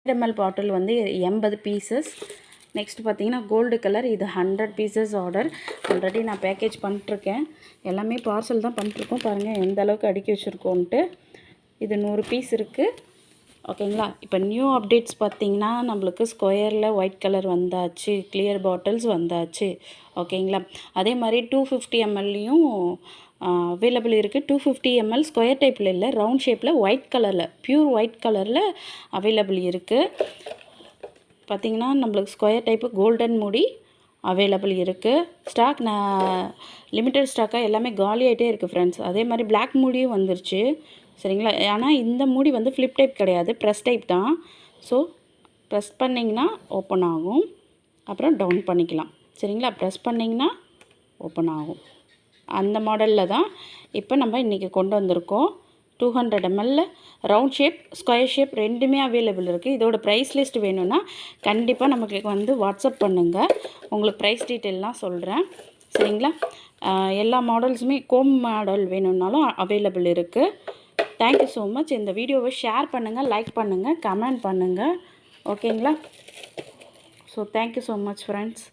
ml பாட்டில் வந்து 80 pieces. Next பார்த்தீங்கன்னா gold colour, இது 100 பீசஸ் ஆர்டர். ஆல்ரெடி நான் பேக்கேஜ் பண்ணிட்டுருக்கேன். எல்லாமே பார்சல் தான் பண்ணிட்டுருக்கோம். பாருங்கள் எந்த அளவுக்கு அடுக்கி வச்சுருக்கோன்ட்டு. இது 100 பீஸ் இருக்குது. ஓகேங்களா. இப்போ நியூ அப்டேட்ஸ் பார்த்தீங்கன்னா நம்மளுக்கு ஸ்கொயரில் ஒயிட் கலர் வந்தாச்சு, கிளியர் பாட்டில்ஸ் வந்தாச்சு. ஓகேங்களா. அதே மாதிரி 250 mlலையும் அவைலபிள் இருக்குது. 250 ml ஸ்கொயர் டைப்பில் இல்லை, ரவுண்ட் ஷேப்பில் ஒயிட் கலரில், ப்யூர் ஒயிட் கலரில் அவைலபிள் இருக்குது. பார்த்திங்கன்னா நம்மளுக்கு ஸ்கொயர் டைப்பு கோல்டன் மூடி அவைலபிள் இருக்குது. ஸ்டாக் லிமிட்டட் ஸ்டாக்காக எல்லாமே காலி ஆகிட்டே இருக்குது ஃப்ரெண்ட்ஸ். அதே மாதிரி பிளாக் மூடியும் வந்துருச்சு. சரிங்களா. ஆனால் இந்த மூடி வந்து ஃப்ளிப் டைப் கிடையாது, ப்ரெஸ் டைப் தான். ஸோ ப்ரெஸ் பண்ணிங்கன்னா ஓப்பன் ஆகும், அப்புறம் டவுன் பண்ணிக்கலாம். சரிங்களா. ப்ரெஸ் பண்ணிங்கன்னா ஓப்பன் ஆகும். அந்த மாடலில் தான் இப்போ நம்ம இன்றைக்கி கொண்டு வந்திருக்கோம். 200 ml round shape, square shape ரெண்டுமே அவைலபிள் இருக்குது. இதோட ப்ரைஸ் லிஸ்ட் வேணும்னா கண்டிப்பாக நமக்கு வந்து வாட்ஸ்அப் பண்ணுங்கள், உங்களுக்கு ப்ரைஸ் டீட்டெயிலாம் சொல்கிறேன். சரிங்களா. எல்லா மாடல்ஸுமே கோம் மாடல் வேணும்னாலும் அவைலபிள் இருக்குது. Thank you so much. இந்த வீடியோவை ஷேர் பண்ணுங்கள், லைக் பண்ணுங்கள், கமெண்ட் பண்ணுங்கள். ஓகேங்களா. So thank you so much friends.